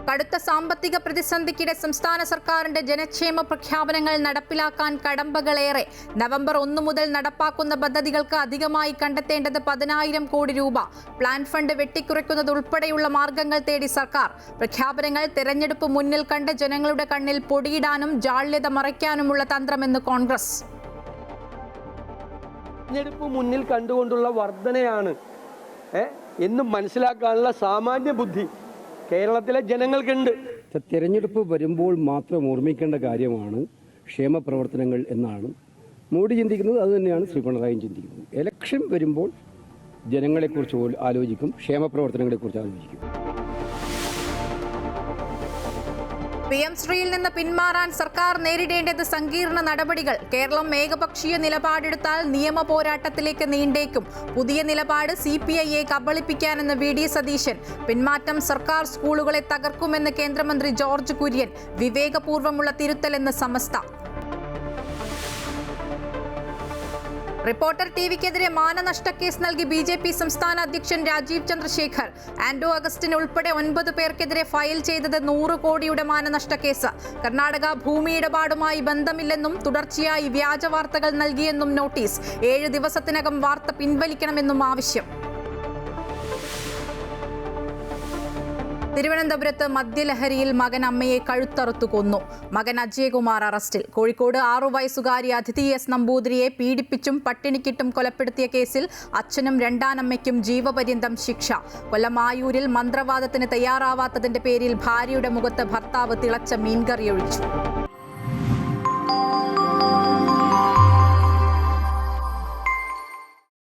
കടുത്ത സാമ്പത്തിക പ്രതിസന്ധിക്കിടെ സംസ്ഥാന സർക്കാരിന്റെ ജനക്ഷേമ പ്രഖ്യാപനങ്ങൾ നടപ്പിലാക്കാൻ കടമ്പകളേറെ. നവംബർ 1 മുതൽ നടപ്പാക്കുന്ന പദ്ധതികൾക്ക് അധികമായി കണ്ടെത്തേണ്ടത് 10,000 കോടി രൂപ. പ്ലാൻ ഫണ്ട് വെട്ടിക്കുറയ്ക്കുന്നതുൾപ്പെടെയുള്ള മാർഗങ്ങൾ തേടി സർക്കാർ. പ്രഖ്യാപനങ്ങൾ തെരഞ്ഞെടുപ്പ് മുന്നിൽ കണ്ട് ജനങ്ങളുടെ കണ്ണിൽ പൊടിയിടാനും ജാള്യത മറയ്ക്കാനുമുള്ള തന്ത്രമെന്ന് കോൺഗ്രസ്. തെരഞ്ഞെടുപ്പ് മുന്നിൽ കണ്ടുകൊണ്ടുള്ള വർധനയാണ് എന്നും മനസ്സിലാക്കാനുള്ള സാമാന്യ ബുദ്ധി കേരളത്തിലെ ജനങ്ങൾക്കുണ്ട്. തെരഞ്ഞെടുപ്പ് വരുമ്പോൾ മാത്രം ഓർമ്മിക്കേണ്ട കാര്യമാണ് ക്ഷേമ പ്രവർത്തനങ്ങൾ എന്നാണ് മോഡി ചിന്തിക്കുന്നത്. അതുതന്നെയാണ് ശ്രീ പിണറായി ചിന്തിക്കുന്നത്. ഇലക്ഷൻ വരുമ്പോൾ ജനങ്ങളെക്കുറിച്ച് ആലോചിക്കും, ക്ഷേമ പ്രവർത്തനങ്ങളെക്കുറിച്ച് ആലോചിക്കും. PM ശ്രീയിൽ നിന്ന് പിന്മാറാൻ സർക്കാർ നേരിടേണ്ടത് സങ്കീർണ നടപടികൾ. കേരളം ഏകപക്ഷീയ നിലപാടെടുത്താൽ നിയമ പോരാട്ടത്തിലേക്ക് നീണ്ടേക്കും. പുതിയ നിലപാട് CPIയെ കബളിപ്പിക്കാനെന്ന് VD സതീശൻ. പിന്മാറ്റം സർക്കാർ സ്കൂളുകളെ തകർക്കുമെന്ന് കേന്ദ്രമന്ത്രി ജോർജ് കുര്യൻ. വിവേകപൂർവ്വമുള്ള തിരുത്തലെന്ന് സമസ്ത. റിപ്പോർട്ടർ TVക്കെതിരെ മാനനഷ്ടക്കേസ് നൽകി BJP സംസ്ഥാന അധ്യക്ഷൻ രാജീവ് ചന്ദ്രശേഖർ. ആൻഡോ അഗസ്റ്റിൻ ഉൾപ്പെടെ 9 പേർക്കെതിരെ ഫയൽ ചെയ്തത് 100 കോടിയുടെ മാനനഷ്ടക്കേസ്. കർണാടക ഭൂമി ഇടപാടുമായി ബന്ധമില്ലെന്നും തുടർച്ചയായി വ്യാജ വാർത്തകൾ നൽകിയെന്നും നോട്ടീസ്. 7 ദിവസത്തിനകം വാർത്ത പിൻവലിക്കണമെന്നും ആവശ്യം. തിരുവനന്തപുരത്ത് മദ്യലഹരിയിൽ മകൻ അമ്മയെ കഴുത്തറുത്തു കൊന്നു. മകൻ അജയകുമാർ അറസ്റ്റിൽ. കോഴിക്കോട് 6 വയസ്സുകാരി അതിഥി S നമ്പൂതിരിയെ പീഡിപ്പിച്ചും പട്ടിണിക്കിട്ടും കൊലപ്പെടുത്തിയ കേസിൽ അച്ഛനും രണ്ടാനമ്മയ്ക്കും ജീവപര്യന്തം ശിക്ഷ. കൊല്ലം ആയൂരിൽ മന്ത്രവാദത്തിന് തയ്യാറാവാത്തതിന്റെ പേരിൽ ഭാര്യയുടെ മുഖത്ത് ഭർത്താവ് തിളച്ച മീൻകറിയൊഴിച്ചു.